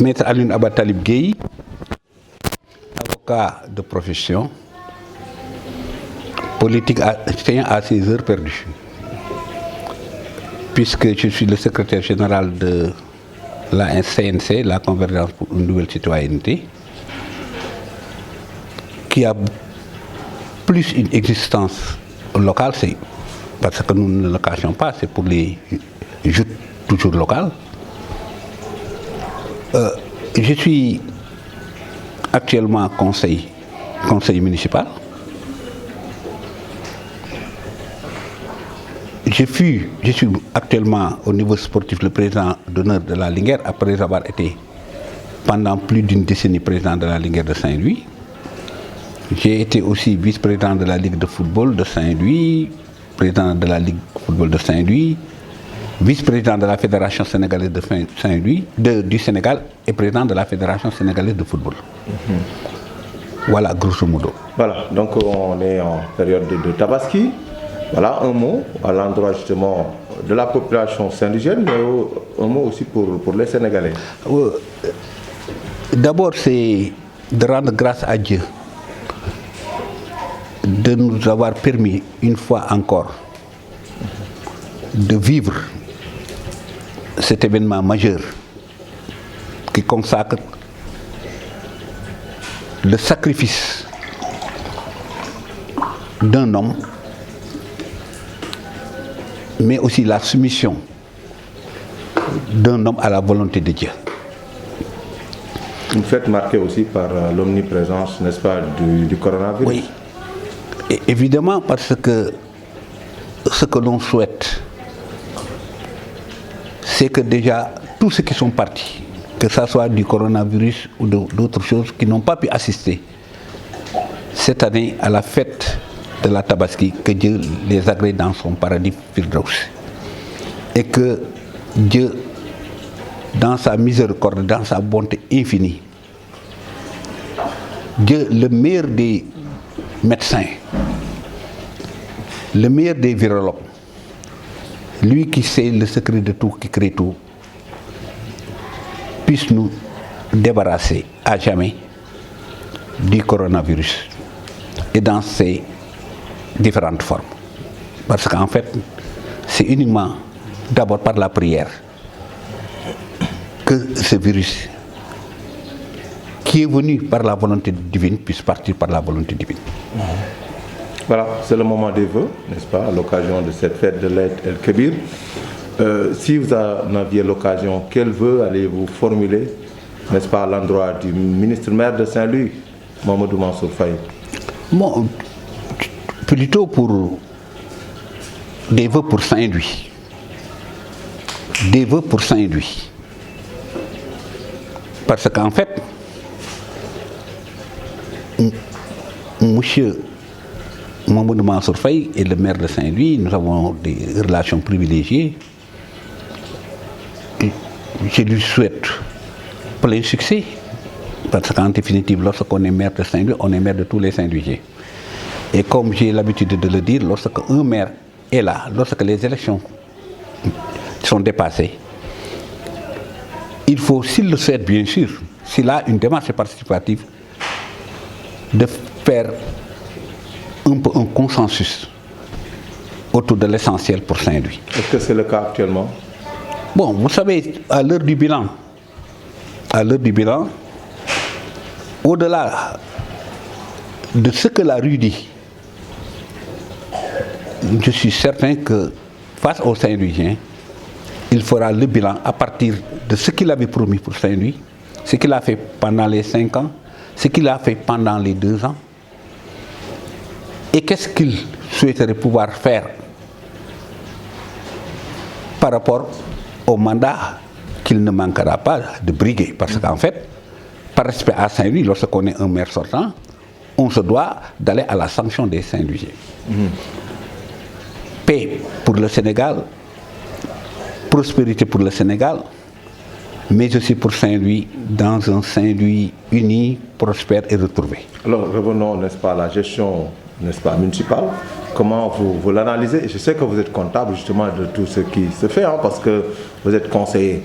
Maître Alioune Abatalib Gueye, avocat de profession, politique à ses heures perdues. Puisque je suis le secrétaire général de la CNC, la Convergence pour une nouvelle citoyenneté, qui a plus une existence locale, c'est parce que nous ne le cachons pas, c'est pour les joutes toujours locales. Je suis actuellement conseil municipal. Je suis actuellement au niveau sportif le président d'honneur de la Linguère après avoir été pendant plus d'une décennie président de la Linguère de Saint-Louis. J'ai été aussi vice-président de la Ligue de football de Saint-Louis, président de la Ligue de football de Saint-Louis, vice-président de la Fédération sénégalaise de Saint-Louis, du Sénégal et président de la Fédération sénégalaise de football. Voilà, grosso modo. Voilà, donc on est en période de Tabaski. Voilà, un mot à l'endroit justement de la population saint-louisienne, mais un mot aussi pour les Sénégalais. D'abord, c'est de rendre grâce à Dieu de nous avoir permis une fois encore de vivre cet événement majeur qui consacre le sacrifice d'un homme, mais aussi la soumission d'un homme à la volonté de Dieu. Une fête marquée aussi par l'omniprésence, n'est-ce pas, du coronavirus. Oui, et évidemment, parce que ce que l'on souhaite, c'est que déjà tous ceux qui sont partis, que ce soit du coronavirus ou d'autres choses, qui n'ont pas pu assister cette année à la fête de la Tabaski, que Dieu les agrée dans son paradis Firdaus. Et que Dieu, dans sa miséricorde, dans sa bonté infinie, Dieu, le meilleur des médecins, le meilleur des virologues, lui qui sait le secret de tout, qui crée tout, puisse nous débarrasser à jamais du coronavirus et dans ses différentes formes. Parce qu'en fait, c'est uniquement d'abord par la prière que ce virus qui est venu par la volonté divine puisse partir par la volonté divine. Voilà, c'est le moment des vœux, n'est-ce pas, à l'occasion de cette fête de l'Aïd el-Kébir. Si vous en aviez l'occasion, quel vœu allez-vous formuler, n'est-ce pas, à l'endroit du ministre-maire de Saint-Louis, Mamadou Mansour Faye? Bon, plutôt pour des vœux pour Saint-Louis. Des vœux pour Saint-Louis. Parce qu'en fait, monsieur Mamadou Mansour Faye est le maire de Saint-Louis, nous avons des relations privilégiées. Je lui souhaite plein succès, parce qu'en définitive, lorsqu'on est maire de Saint-Louis, on est maire de tous les Saint-Louisiens. Et comme j'ai l'habitude de le dire, lorsqu'un maire est là, lorsque les élections sont dépassées, il faut, s'il le souhaite bien sûr, s'il a une démarche participative, de faire un peu un consensus autour de l'essentiel pour Saint-Louis. Est-ce que c'est le cas actuellement? Bon, vous savez, à l'heure du bilan, au-delà de ce que la rue dit, je suis certain que face aux Saint-Louisiens, il fera le bilan à partir de ce qu'il avait promis pour Saint-Louis, ce qu'il a fait pendant les 5 ans, ce qu'il a fait pendant les 2 ans, et qu'est-ce qu'il souhaiterait pouvoir faire par rapport au mandat qu'il ne manquera pas de briguer. Parce qu'en fait, par respect à Saint-Louis, lorsqu'on est un maire sortant, on se doit d'aller à la sanction des Saint-Louisiens. Paix pour le Sénégal, prospérité pour le Sénégal, mais aussi pour Saint-Louis, dans un Saint-Louis uni, prospère et retrouvé. Alors revenons, n'est-ce pas, à la gestion, n'est-ce pas, municipale. Comment vous l'analysez? Je sais que vous êtes comptable justement de tout ce qui se fait, hein, parce que vous êtes conseiller.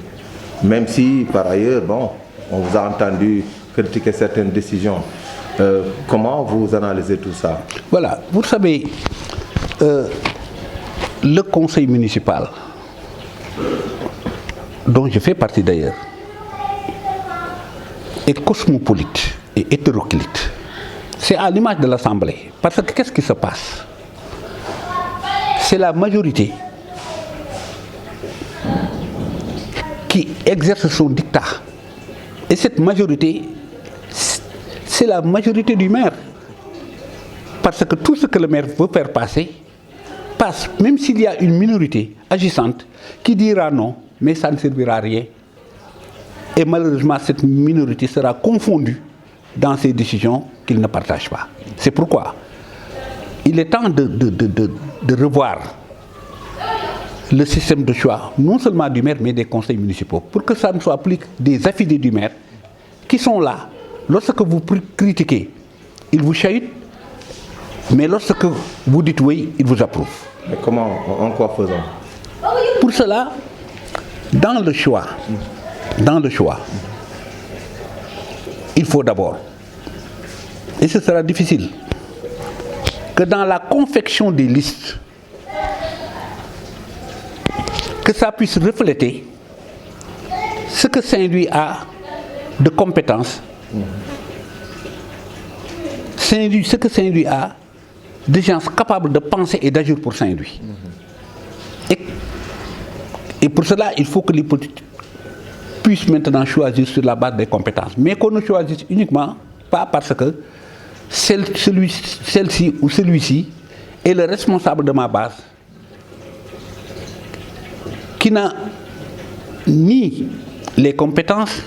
Même si, par ailleurs, bon, on vous a entendu critiquer certaines décisions. Comment vous analysez tout ça? Voilà, vous savez, le conseil municipal, dont je fais partie d'ailleurs, est cosmopolite et hétéroclite. C'est à l'image de l'Assemblée. Parce que qu'est-ce qui se passe? C'est la majorité qui exerce son dictat. Et cette majorité, c'est la majorité du maire. Parce que tout ce que le maire veut faire passer, passe, même s'il y a une minorité agissante qui dira non, mais ça ne servira à rien. Et malheureusement, cette minorité sera confondue dans ces décisions qu'il ne partage pas. C'est pourquoi il est temps de revoir le système de choix, non seulement du maire, mais des conseils municipaux, pour que ça ne soit plus des affidés du maire qui sont là. Lorsque vous critiquez, ils vous chahutent, mais lorsque vous dites oui, ils vous approuvent. Mais comment, en quoi faisons? Pour cela, dans le choix, il faut d'abord, et ce sera difficile, que dans la confection des listes, que ça puisse refléter ce que Saint-Louis a de compétences, ce que Saint-Louis a de gens capables de penser et d'agir pour Saint-Louis. Et pour cela, il faut que les politiques puissent maintenant choisir sur la base des compétences, mais qu'on ne choisisse uniquement pas parce que celle-ci ou celui-ci est le responsable de ma base, qui n'a ni les compétences,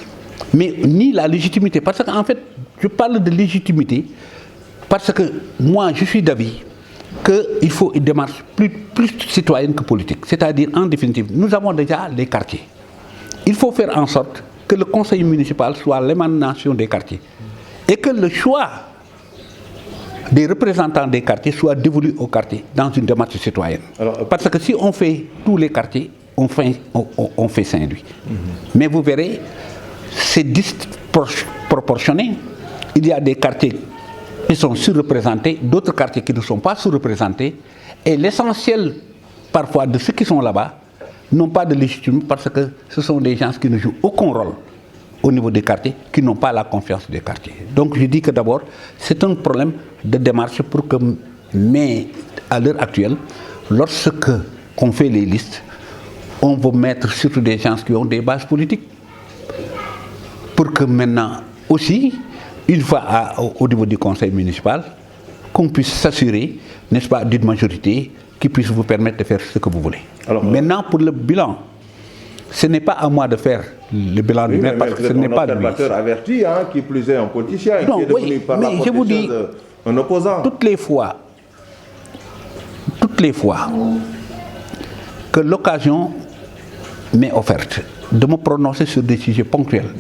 mais ni la légitimité. Parce qu'en fait, je parle de légitimité parce que moi, je suis d'avis qu'il faut une démarche plus citoyenne que politique. C'est-à-dire, en définitive, nous avons déjà les quartiers. Il faut faire en sorte que le conseil municipal soit l'émanation des quartiers et que le choix des représentants des quartiers soit dévolu aux quartiers dans une démarche citoyenne. Alors, parce que si on fait tous les quartiers, on fait Saint-Louis. Mais vous verrez, c'est disproportionné. Il y a des quartiers qui sont surreprésentés, d'autres quartiers qui ne sont pas surreprésentés. Et l'essentiel, parfois, de ceux qui sont là-bas, n'ont pas de légitimité parce que ce sont des gens qui ne jouent aucun rôle au niveau des quartiers, qui n'ont pas la confiance des quartiers. Donc je dis que d'abord, c'est un problème de démarche pour que, mais à l'heure actuelle, lorsque on fait les listes, on veut mettre surtout des gens qui ont des bases politiques. Pour que maintenant aussi, une fois au niveau du conseil municipal, qu'on puisse s'assurer, n'est-ce pas, d'une majorité qui puisse vous permettre de faire ce que vous voulez. Alors, maintenant, pour le bilan, ce n'est pas à moi de faire le bilan du maire parce que ce n'est pas lui. Un observateur averti, hein, qui plus est un politicien, non, qui est devenu par la force des choses un opposant. Toutes les fois que l'occasion m'est offerte de me prononcer sur des sujets ponctuels,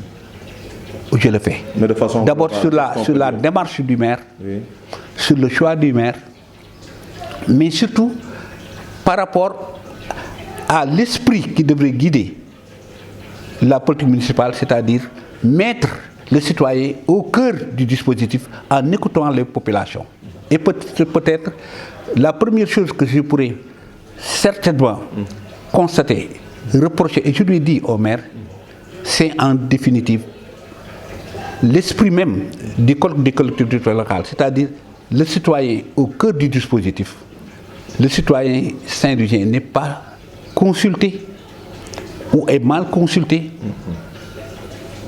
je le fais. Mais de façon d'abord sur la démarche du maire, oui, sur le choix du maire, mais surtout par rapport à l'esprit qui devrait guider la politique municipale, c'est-à-dire mettre le citoyen au cœur du dispositif en écoutant les populations. Et peut-être la première chose que je pourrais certainement constater, reprocher, et je lui dis au maire, c'est en définitive l'esprit même des collectivités locales, c'est-à-dire le citoyen au cœur du dispositif. Le citoyen saint-louisien n'est pas consulté ou est mal consulté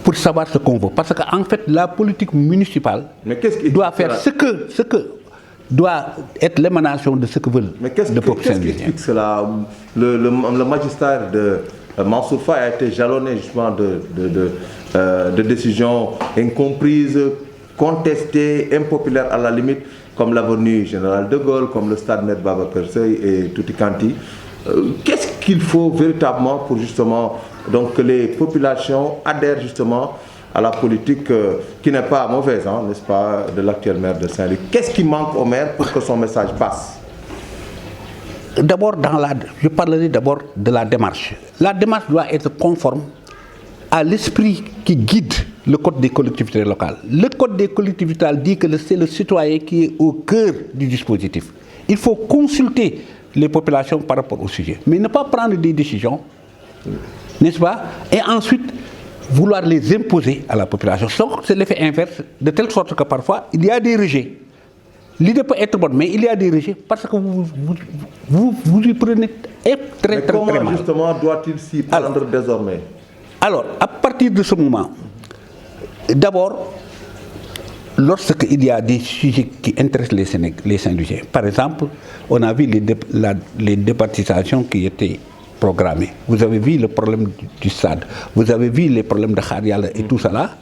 pour savoir ce qu'on veut. Parce qu'en fait, la politique municipale doit faire ce que doit être l'émanation de ce que veulent le peuple saint-louisien. Le magistère de Mansour Faye a été jalonné justement de décisions incomprises, contestées, impopulaires à la limite, comme l'avenue Général de Gaulle, comme le stade Me Babacar Seye et Tutti Kanti. Qu'est-ce qu'il faut véritablement pour justement donc, que les populations adhèrent justement à la politique qui n'est pas mauvaise, hein, n'est-ce pas, de l'actuel maire de Saint-Louis? Qu'est-ce qui manque au maire pour que son message passe? D'abord, je parlerai d'abord de la démarche. La démarche doit être conforme à l'esprit qui guide le code des collectivités locales. Le code des collectivités locales dit que c'est le citoyen qui est au cœur du dispositif. Il faut consulter les populations par rapport au sujet, mais ne pas prendre des décisions, n'est-ce pas, et ensuite vouloir les imposer à la population. C'est l'effet inverse, de telle sorte que parfois il y a des rejets. L'idée peut être bonne, mais il y a des rejets parce que vous y prenez très mal. Comment justement doit-il s'y prendre désormais? Alors, à partir de ce moment, d'abord, lorsqu'il y a des sujets qui intéressent les Saint-Louisiens, par exemple, on a vu les départisations qui étaient programmées. Vous avez vu le problème du SAD, vous avez vu les problèmes de Kharial et tout ça là.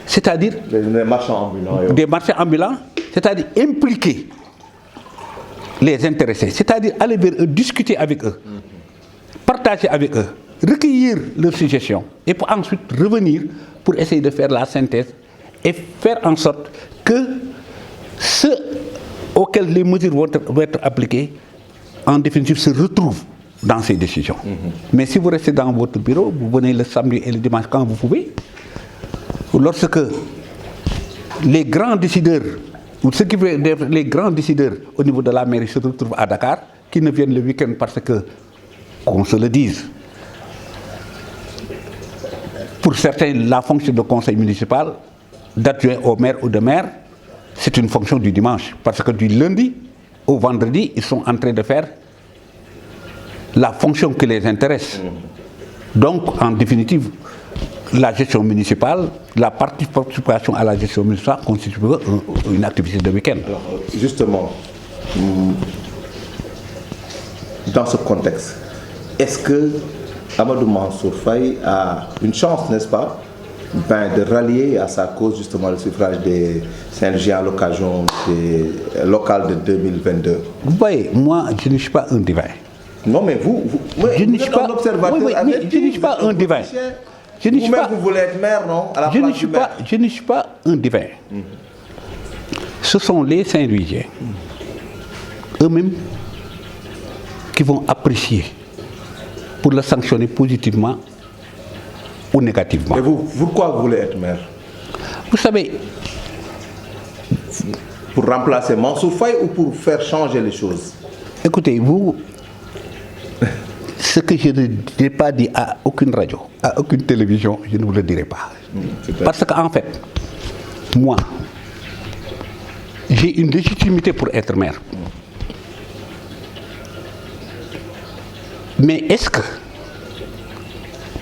C'est-à-dire des marchands ambulants. Des marchands ambulants, c'est-à-dire impliquer les intéressés, c'est-à-dire aller vers eux, discuter avec eux, partager avec eux, recueillir leurs suggestions et pour ensuite revenir pour essayer de faire la synthèse et faire en sorte que ceux auxquels les mesures vont être appliquées, en définitive, se retrouvent dans ces décisions. Mais si vous restez dans votre bureau, vous venez le samedi et le dimanche quand vous pouvez, lorsque les grands décideurs, ou ceux qui veulent les grands décideurs au niveau de la mairie se retrouvent à Dakar, qui ne viennent le week-end parce que, qu'on se le dise, pour certains, la fonction de conseil municipal, d'adjoint au maire ou de maire, c'est une fonction du dimanche. Parce que du lundi au vendredi, ils sont en train de faire la fonction qui les intéresse. Donc, en définitive, la gestion municipale, la participation à la gestion municipale constitue une activité de week-end. Alors, justement, dans ce contexte, est-ce que Amadou Mansour Faye a une chance, n'est-ce pas, de rallier à sa cause justement le suffrage des Saint-Louisiens à l'occasion des locales de 2022? Vous voyez, moi, je ne suis pas un divin. Non, mais vous je ne suis pas un observateur. Oui, mais je ne suis pas un divin. Vous-même, vous voulez être maire, non, à la place du maire. Je ne suis pas un divin. Ce sont les Saint-Louisiens eux-mêmes qui vont apprécier pour le sanctionner positivement ou négativement. Et vous, pourquoi vous voulez être maire? Vous savez... Pour remplacer Mansour Faye ou pour faire changer les choses? Écoutez, vous... Ce que je n'ai pas dit à aucune radio, à aucune télévision, je ne vous le dirai pas. Parce qu'en fait, moi, j'ai une légitimité pour être maire. Mais est-ce que,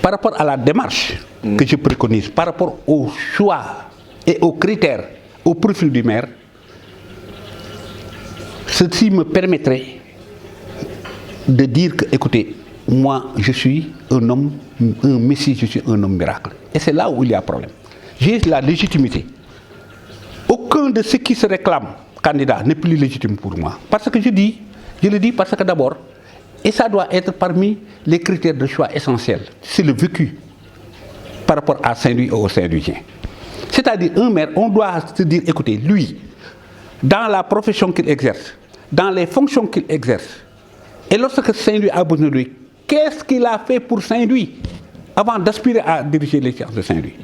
par rapport à la démarche que je préconise, par rapport au choix et aux critères, au profil du maire, ceci me permettrait de dire que, écoutez, moi, je suis un homme, un messie, je suis un homme miracle. Et c'est là où il y a problème. J'ai la légitimité. Aucun de ceux qui se réclament candidat n'est plus légitime pour moi. Parce que je le dis parce que d'abord, et ça doit être parmi les critères de choix essentiels, c'est le vécu par rapport à Saint-Louis et aux Saint-Louisiens. C'est-à-dire, un maire, on doit se dire, écoutez, lui, dans la profession qu'il exerce, dans les fonctions qu'il exerce, et lorsque Saint-Louis a besoin de lui, qu'est-ce qu'il a fait pour Saint-Louis avant d'aspirer à diriger les sciences de Saint-Louis?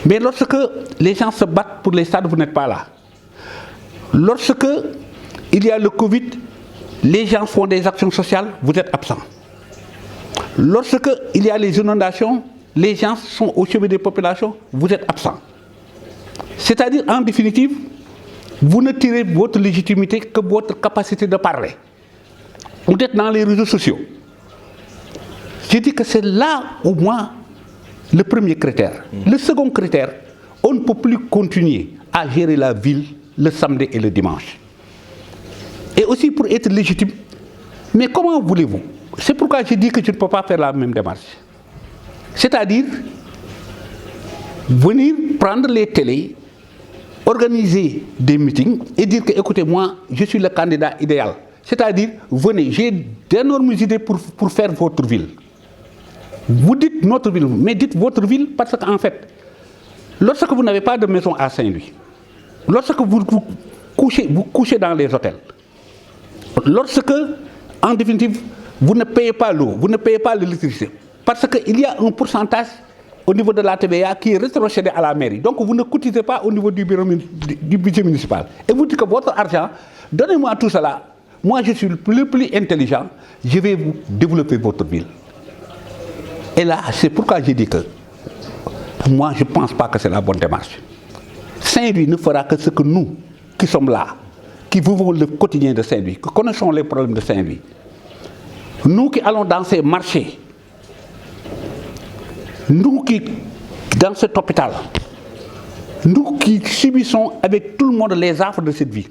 Mais lorsque les gens se battent pour les stades, vous n'êtes pas là. Lorsque il y a le Covid, les gens font des actions sociales, vous êtes absent. Lorsque il y a les inondations, les gens sont au chevet des populations, vous êtes absent. C'est-à-dire, en définitive, vous ne tirez votre légitimité que votre capacité de parler. Vous êtes dans les réseaux sociaux. Je dis que c'est là, au moins, le premier critère. Le second critère, on ne peut plus continuer à gérer la ville le samedi et le dimanche. Et aussi pour être légitime. Mais comment voulez-vous? C'est pourquoi je dis que je ne peux pas faire la même démarche. C'est-à-dire, venir prendre les télés, organiser des meetings et dire que, écoutez, moi, je suis le candidat idéal. C'est-à-dire, venez, j'ai d'énormes idées pour faire votre ville. Vous dites notre ville, mais dites votre ville parce qu'en fait, lorsque vous n'avez pas de maison à Saint-Louis, lorsque vous couchez dans les hôtels, lorsque, en définitive, vous ne payez pas l'eau, vous ne payez pas l'électricité, parce qu'il y a un pourcentage au niveau de la TVA qui est rétrocédé à la mairie. Donc vous ne cotisez pas au niveau du budget municipal. Et vous dites que votre argent, donnez-moi tout cela. Moi, je suis le plus intelligent. Je vais vous développer votre ville. Et là, c'est pourquoi j'ai dit que moi, je ne pense pas que c'est la bonne démarche. Saint-Louis ne fera que ce que nous, qui sommes là, qui vivons le quotidien de Saint-Louis, qui connaissons les problèmes de Saint-Louis, nous qui allons dans ces marchés, nous qui, dans cet hôpital, nous qui subissons avec tout le monde les affres de cette vie,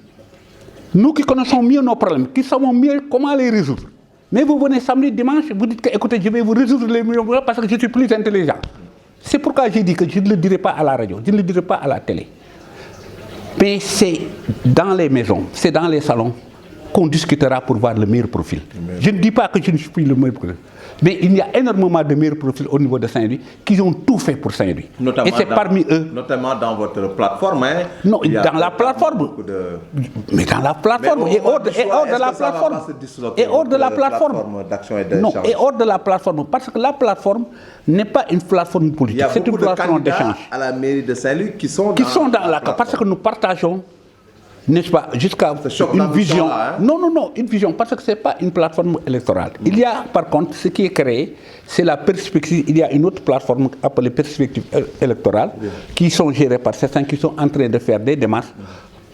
nous qui connaissons mieux nos problèmes, qui savons mieux comment les résoudre. Mais vous venez samedi, dimanche, vous dites que, écoutez, je vais vous résoudre les millions parce que je suis plus intelligent. C'est pourquoi j'ai dit que je ne le dirai pas à la radio, je ne le dirai pas à la télé. Mais c'est dans les maisons, c'est dans les salons qu'on discutera pour voir le meilleur profil. Je ne dis pas que je ne suis plus le meilleur profil. Mais il y a énormément de meilleurs profils au niveau de Saint-Louis qui ont tout fait pour Saint-Louis. Et c'est parmi eux. Notamment dans votre plateforme. Hein, non, dans la plateforme. Mais dans la plateforme. Et hors de la plateforme. Et hors de la plateforme. Non, et hors de la plateforme. Parce que la plateforme n'est pas une plateforme politique. C'est une plateforme d'échange. À la mairie de Saint-Louis qui sont dans la parce que nous partageons, n'est-ce pas, jusqu'à une vision. Hein? Non, une vision, parce que ce n'est pas une plateforme électorale. Il y a, par contre, ce qui est créé, c'est la perspective. Il y a une autre plateforme appelée perspective électorale, qui sont gérées par certains qui sont en train de faire des démarches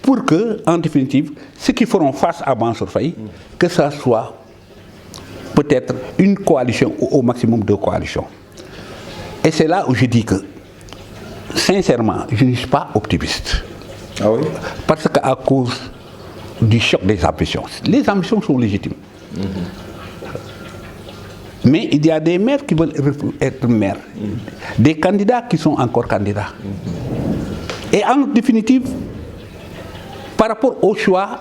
pour que, en définitive, ceux qui feront face à Mansour Faye, que ça soit peut-être une coalition ou au maximum deux coalitions. Et c'est là où je dis que, sincèrement, je ne suis pas optimiste. Ah oui? Parce qu'à cause du choc des ambitions. Les ambitions sont légitimes. Mais il y a des maires qui veulent être maires. Des candidats qui sont encore candidats. Et en définitive, par rapport au choix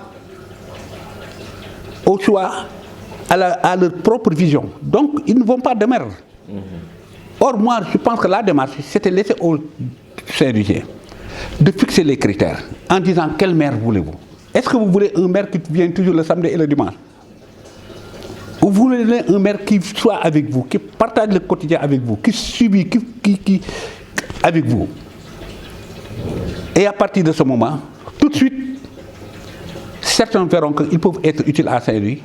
à leur propre vision. Donc, ils ne vont pas de maire. Or, moi, je pense que la démarche, c'était laissé aux Saint-Louisiens de fixer les critères en disant quel maire voulez-vous. Est-ce que vous voulez un maire qui vient toujours le samedi et le dimanche? Ou vous voulez un maire qui soit avec vous, qui partage le quotidien avec vous, qui subit, qui avec vous? Et à partir de ce moment, tout de suite, certains verront qu'ils peuvent être utiles à Saint-Louis,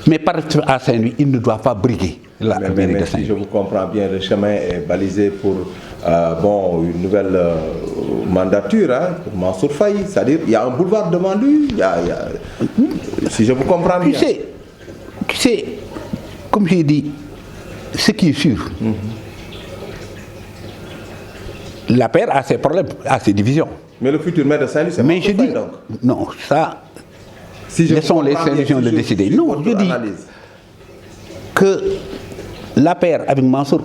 mais par rapport à Saint-Louis, ils ne doivent pas briguer la mairie de Saint-Louis. Si je vous comprends bien, le chemin est balisé pour une nouvelle mandature, hein, pour Mansour Faye. C'est-à-dire qu'il y a un boulevard devant lui. Si je vous comprends bien. Tu sais, comme j'ai dit, ce qui est sûr, la paire a ses problèmes, a ses divisions. Mais le futur maire de Saint-Louis, c'est Mansour Faye, donc. Non, ça, laissons les Saint-Louisiens le décider. Non, je dis que la paire avec Mansour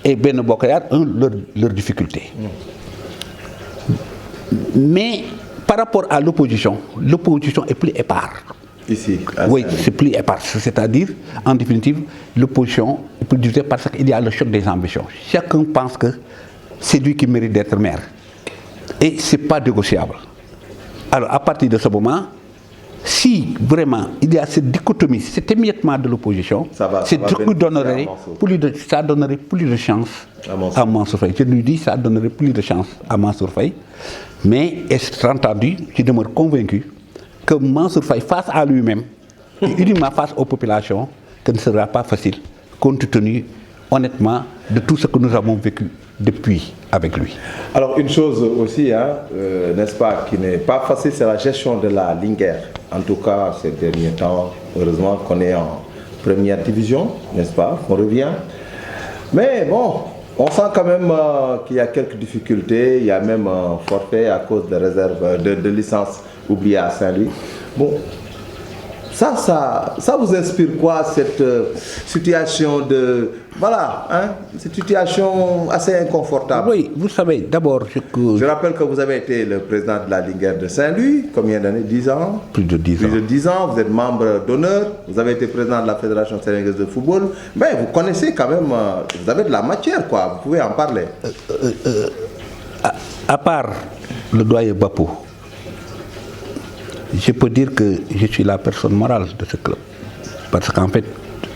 et Ben Bokayar ont leurs difficultés. Mais par rapport à l'opposition est plus éparse. Ici, oui, c'est plus éparse. C'est-à-dire, en définitive, l'opposition est plus divisée parce qu'il y a le choc des ambitions. Chacun pense que c'est lui qui mérite d'être maire. Et ce n'est pas négociable. Alors, à partir de ce moment, si vraiment il y a cette dichotomie, cet émiettement de l'opposition, ça donnerait plus de chance à Mansour Faye. Je lui dis ça donnerait plus de chance à Mansour Faye. Mais, est-ce entendu, je demeure convaincu que Mansour Faye, face à lui-même, uniquement face aux populations, que ne sera pas facile, compte tenu, honnêtement, de tout ce que nous avons vécu depuis avec lui. Alors une chose aussi, n'est-ce pas, qui n'est pas facile, c'est la gestion de la Linguère. En tout cas, ces derniers temps, heureusement qu'on est en première division, n'est-ce pas, on revient. Mais bon, on sent quand même qu'il y a quelques difficultés, il y a même un forfait à cause de réserve de licence oubliée à Saint-Louis. Bon, ça vous inspire quoi, cette situation de... Voilà, hein, cette situation assez inconfortable. Oui, vous savez, d'abord... Je rappelle que vous avez été le président de la Linguère de Saint-Louis, combien d'années? 10 ans? Plus de 10 ans. Plus de 10 ans, vous êtes membre d'honneur, vous avez été président de la Fédération sénégalaise de football, mais vous connaissez quand même, vous avez de la matière, quoi, vous pouvez en parler. À part le doyen Bapou, je peux dire que je suis la personne morale de ce club. Parce qu'en fait,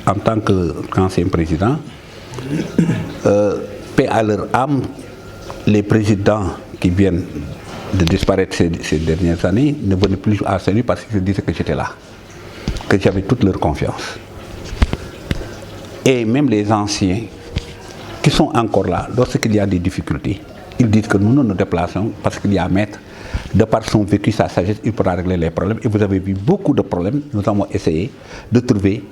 en tant qu'ancien président, paix à leur âme, les présidents qui viennent de disparaître ces dernières années ne venaient plus à Saint-Louis parce qu'ils disaient que j'étais là, que j'avais toute leur confiance. Et même les anciens qui sont encore là, lorsqu'il y a des difficultés, ils disent que nous nous déplaçons parce qu'il y a un maître, de par son vécu, sa sagesse, il pourra régler les problèmes. Et vous avez vu beaucoup de problèmes. Nous avons essayé de trouver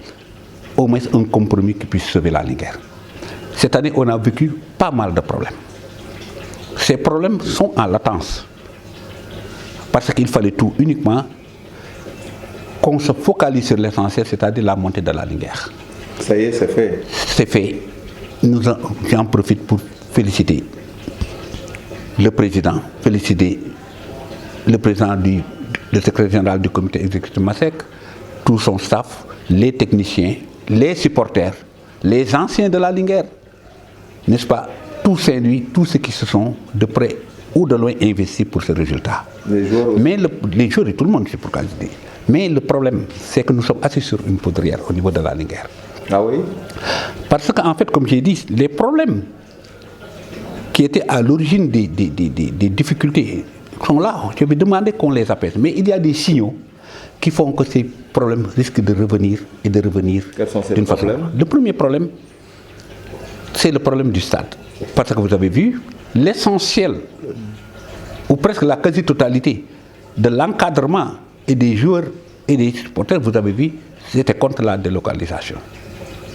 au moins un compromis qui puisse sauver la Linguère. Cette année, on a vécu pas mal de problèmes. Ces problèmes sont en latence. Parce qu'il fallait tout uniquement qu'on se focalise sur l'essentiel, c'est-à-dire la montée de la Linguère. Ça y est, c'est fait. C'est fait. J'en profite pour féliciter le président, féliciter le président le secrétaire général du comité exécutif Masek, tout son staff, les techniciens, les supporters, les anciens de la Linguère, n'est-ce pas, tous Saint-Louis, tous ceux qui se sont de près ou de loin investis pour ce résultat. Les joueurs aussi. Mais les joueurs et tout le monde, c'est pourquoi je dis. Mais le problème, c'est que nous sommes assis sur une poudrière au niveau de la Linguère. Ah oui? Parce qu'en fait, comme j'ai dit, les problèmes qui étaient à l'origine des difficultés sont là. Je vais demander qu'on les apaise. Mais il y a des signaux qui font que ces problèmes risquent de revenir et de revenir. Quels sont ces d'une façon. problèmes? Le premier problème, c'est le problème du stade. Parce que vous avez vu, l'essentiel, ou presque la quasi-totalité, de l'encadrement et des joueurs et des supporters, vous avez vu, c'était contre la délocalisation.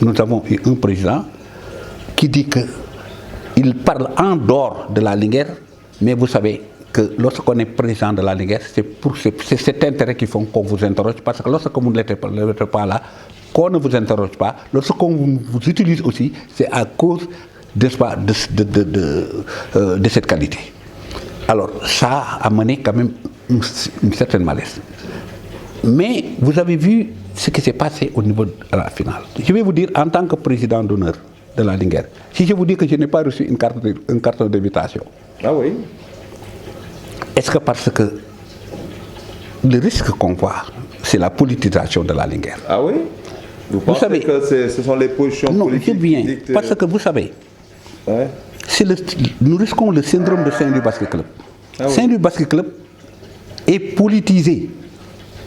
Nous avons eu un président qui dit qu'il parle en dehors de la Linguère, mais vous savez que lorsqu'on est président de la Linguère, c'est cet intérêt qui fait qu'on vous interroge, parce que lorsque vous n'êtes pas là, qu'on ne vous interroge pas, lorsqu'on vous utilise aussi, c'est à cause de cette qualité. Alors ça a mené quand même une certaine malaise. Mais vous avez vu ce qui s'est passé au niveau de la finale. Je vais vous dire, en tant que président d'honneur de la Linguère, si je vous dis que je n'ai pas reçu une carte d'invitation. Ah oui? Est-ce que parce que le risque qu'on voit, c'est la politisation de la Linguère? Ah oui? Vous pensez savez, que ce sont les positions politiques c'est bien, qui dictent... parce que vous savez, Ouais. nous risquons le syndrome de Saint-Louis Basket Club. Ah oui. Saint-Louis Basket Club est politisé.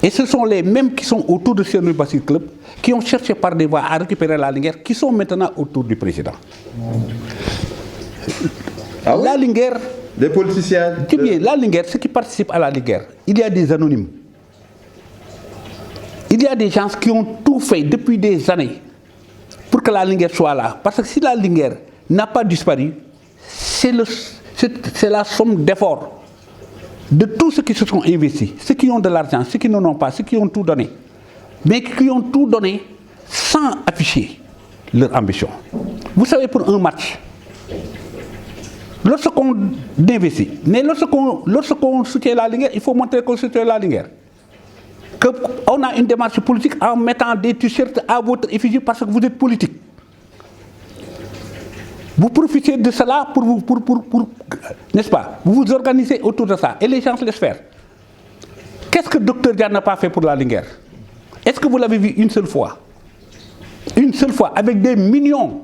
Et ce sont les mêmes qui sont autour de Saint-Louis Basket Club qui ont cherché par des voies à récupérer la Linguère, qui sont maintenant autour du président. Ah oui? La Linguère, Des politiciens... c'est bien, la Linguère, ceux qui participent à la Linguère, il y a des anonymes. Il y a des gens qui ont tout fait depuis des années pour que la Linguère soit là. Parce que si la Linguère n'a pas disparu, c'est la somme d'efforts de tous ceux qui se sont investis, ceux qui ont de l'argent, ceux qui n'en ont pas, ceux qui ont tout donné, mais qui ont tout donné sans afficher leur ambition. Vous savez, pour un match, lorsqu'on investit, mais lorsqu'on soutient la Linguère, il faut montrer qu'on soutient la Linguère. Qu'on a une démarche politique en mettant des t-shirts à votre effigie parce que vous êtes politique. Vous profitez de cela pour n'est-ce pas? Vous vous organisez autour de ça et les gens laissent faire. Qu'est-ce que Dr Dia n'a pas fait pour la Linguère? Est-ce que vous l'avez vu une seule fois? Une seule fois, avec des millions.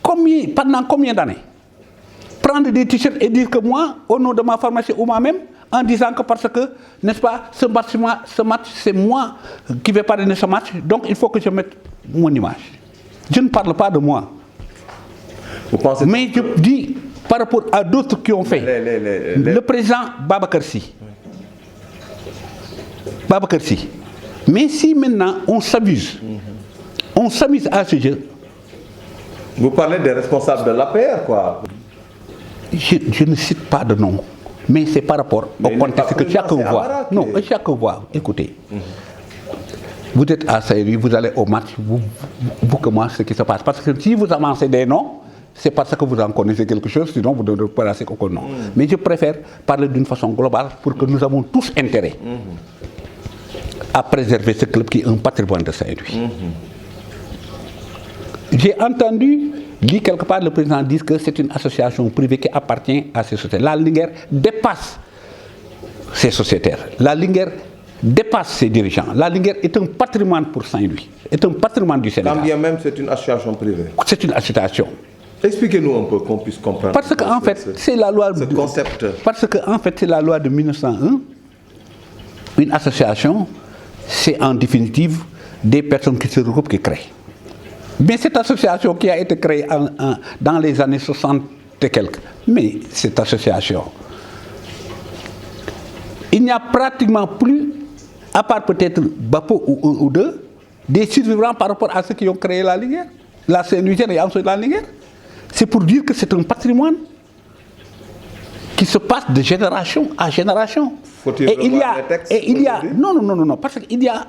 Pendant combien d'années? Prendre des t-shirts et dire que moi, au nom de ma pharmacie ou moi-même, en disant que parce que, n'est-ce pas, ce match, c'est moi qui vais parrainer ce match, donc il faut que je mette mon image. Je ne parle pas de moi. Vous pensez... Mais je dis par rapport à d'autres qui ont fait. Le président Babacar Sy. Babacar Sy. Mais si maintenant on s'amuse à ce jeu. Vous parlez des responsables de l'APR, quoi. Je ne cite pas de nom, mais c'est par rapport au contexte que chacun voit. Non, chacun voit. Écoutez, vous êtes à Saint-Louis, vous allez au match, vous commencez ce qui se passe. Parce que si vous avancez des noms, c'est parce que vous en connaissez quelque chose, sinon vous ne devez pas passer aucun nom. Mais je préfère parler d'une façon globale pour que nous avons tous intérêt à préserver ce club qui est un patrimoine de Saint-Louis. J'ai entendu, dit quelque part, le président dire que c'est une association privée qui appartient à ces sociétés. La Linguère dépasse ses sociétaires. La Linguère dépasse ses dirigeants. La Linguère est un patrimoine pour Saint-Louis, est un patrimoine du Sénégal. Quand bien même c'est une association privée. C'est une association. Expliquez-nous un peu qu'on puisse comprendre. Parce qu'en fait, c'est la loi ce concept. Parce qu'en fait, c'est la loi de 1901. Une association, c'est en définitive des personnes qui se regroupent, qui créent. Mais cette association qui a été créée dans les années 60 et quelques, mais cette association, il n'y a pratiquement plus, à part peut-être Bapo ou deux, des survivants par rapport à ceux qui ont créé la Ligue, la Saint-Louisienne et ensuite la Ligue. C'est pour dire que c'est un patrimoine qui se passe de génération à génération. Faut-il revoir les textes non, parce qu'il y a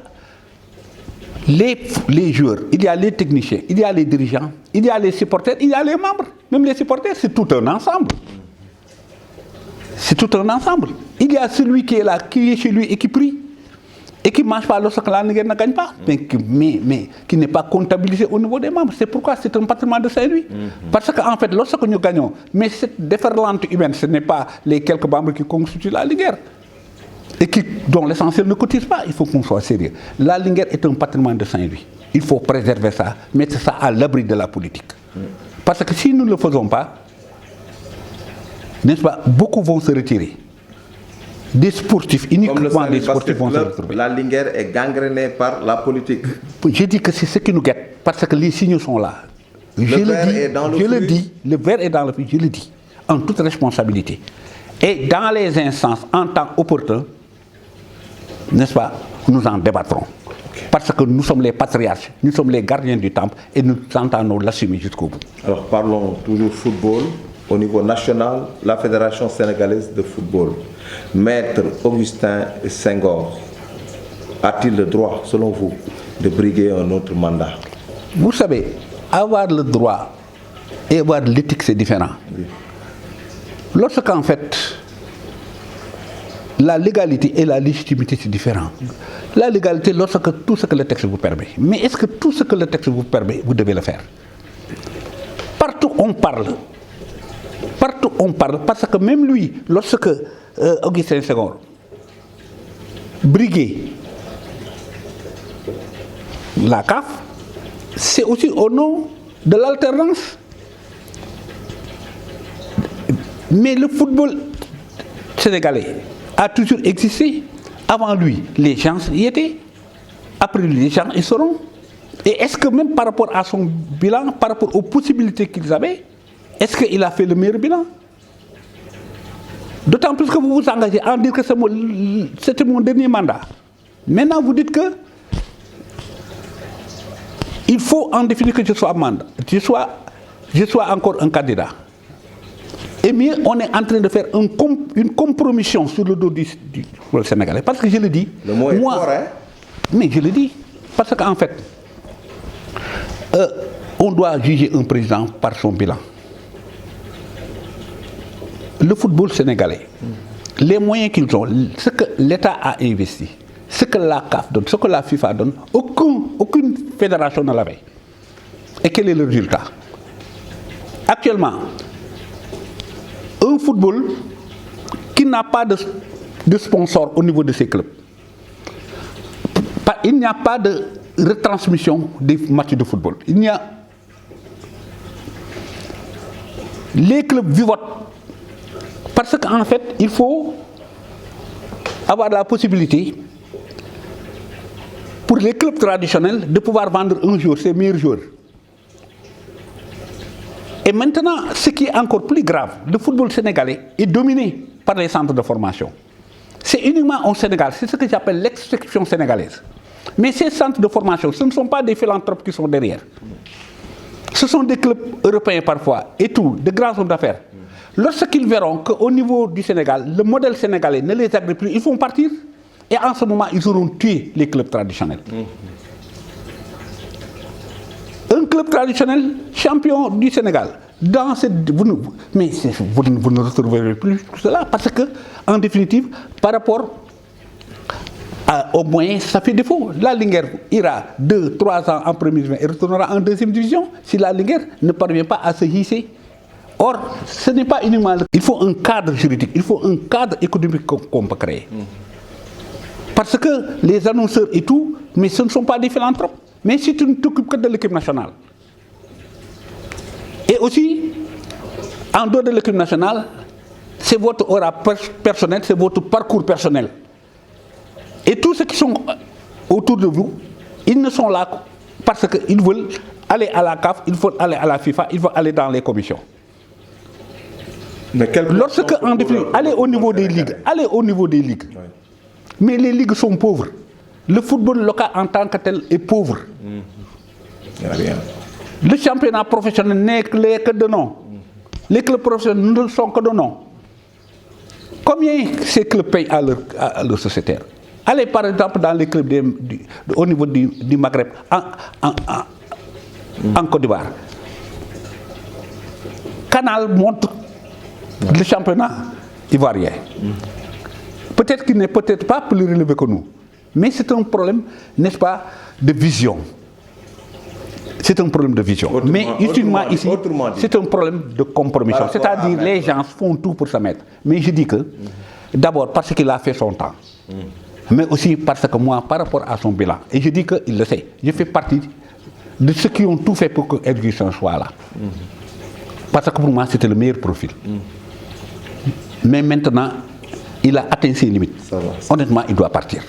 les joueurs, il y a les techniciens, il y a les dirigeants, il y a les supporters, il y a les membres. Même les supporters, c'est tout un ensemble. C'est tout un ensemble. Il y a celui qui est là, qui est chez lui et qui prie, et qui ne mange pas lorsque la Ligue ne gagne pas, mais qui n'est pas comptabilisé au niveau des membres. C'est pourquoi c'est un patrimoine de Saint-Louis. Parce qu'en fait, lorsque nous gagnons, mais cette déferlante humaine, ce n'est pas les quelques membres qui constituent la Ligue et dont l'essentiel ne cotise pas. Il faut qu'on soit sérieux. La Ligue est un patrimoine de Saint-Louis. Il faut préserver ça, mettre ça à l'abri de la politique. Parce que si nous ne le faisons pas, n'est-ce pas, beaucoup vont se retirer. Des sportifs, uniquement des sportifs vont se retrouver. La Linguère est gangrénée par la politique. Je dis que c'est ce qui nous guette, parce que les signaux sont là. Le verre est dans le fruit. Le verre est dans le fruit, je le dis, en toute responsabilité. Et dans les instances, en temps opportun, n'est-ce pas, nous en débattrons. Parce que nous sommes les patriarches, nous sommes les gardiens du temple et nous entendons l'assumer jusqu'au bout. Alors parlons toujours football. Au niveau national, la Fédération sénégalaise de football, Maître Augustin Senghor, a-t-il le droit, selon vous, de briguer un autre mandat? Vous savez, avoir le droit et avoir l'éthique, c'est différent. Oui. Lorsqu'en fait, la légalité et la légitimité, c'est différent. La légalité, lorsque tout ce que le texte vous permet. Mais est-ce que tout ce que le texte vous permet, vous devez le faire? Partout on parle. Partout on parle, parce que même lui, lorsque Augustin Senghor briguait la CAF, c'est aussi au nom de l'alternance. Mais le football sénégalais a toujours existé. Avant lui, les gens y étaient. Après lui, les gens y seront. Et est-ce que même par rapport à son bilan, par rapport aux possibilités qu'ils avaient, est-ce qu'il a fait le meilleur bilan? D'autant plus que vous vous engagez à dire que c'était mon dernier mandat. Maintenant, vous dites que il faut en définir que je sois mandat, je sois encore un candidat. Et mieux, on est en train de faire une compromission sur le dos du Sénégalais. Parce que je le dis, le mot est fort, hein? Mais je le dis, parce qu'en fait, on doit juger un président par son bilan. Le football sénégalais, les moyens qu'ils ont, ce que l'État a investi, ce que la CAF donne, ce que la FIFA donne, aucune fédération ne l'avait. Et quel est le résultat? Actuellement, un football qui n'a pas de sponsor au niveau de ses clubs. Il n'y a pas de retransmission des matchs de football. Les clubs vivotent. Parce qu'en fait, il faut avoir la possibilité pour les clubs traditionnels de pouvoir vendre un jour ses meilleurs joueurs. Et maintenant, ce qui est encore plus grave, le football sénégalais est dominé par les centres de formation. C'est uniquement au Sénégal, c'est ce que j'appelle l'exception sénégalaise. Mais ces centres de formation, ce ne sont pas des philanthropes qui sont derrière. Ce sont des clubs européens parfois, et tout, de grands hommes d'affaires. Lorsqu'ils verront qu'au niveau du Sénégal, le modèle sénégalais ne les agrée plus, ils vont partir. Et en ce moment, ils auront tué les clubs traditionnels. Un club traditionnel, champion du Sénégal, dans cette, vous ne retrouverez plus cela, parce que, en définitive, par rapport aux moyens, ça fait défaut. La Linguère ira 2-3 ans en première division et retournera en deuxième division si la Linguère ne parvient pas à se hisser. Or, ce n'est pas uniquement... Il faut un cadre juridique, il faut un cadre économique qu'on peut créer. Parce que les annonceurs et tout, mais ce ne sont pas des philanthropes. Mais si tu ne t'occupes que de l'équipe nationale, Et aussi, en dehors de l'équipe nationale, c'est votre aura personnel, c'est votre parcours personnel. Et tous ceux qui sont autour de vous, ils ne sont là parce qu'ils veulent aller à la CAF, ils veulent aller à la FIFA, ils veulent aller dans les commissions. Lorsque, en définitive, allez au niveau des ligues, Oui. mais les ligues sont pauvres. Le football local en tant que tel est pauvre. Il n'y a rien. Le championnat professionnel n'est que de nom. Les clubs professionnels ne sont que de nom. Combien ces clubs payent à leurs sociétaires? Allez par exemple dans les clubs au niveau du Maghreb, en Côte d'Ivoire. Canal montre le championnat ivoirien. Peut-être qu'il n'est peut-être pas plus relevé que nous, mais c'est un problème, n'est-ce pas, de vision. C'est un problème de vision. Mais utilement ici, c'est un problème de compromission. C'est-à-dire les gens font tout pour se mettre. Mais je dis que, d'abord parce qu'il a fait son temps, mais aussi parce que moi, par rapport à son bilan, et je dis qu'il le sait, je fais partie de ceux qui ont tout fait pour que Ferguson soit là. Parce que pour moi, c'était le meilleur profil. Mais maintenant, il a atteint ses limites. Honnêtement, il doit partir.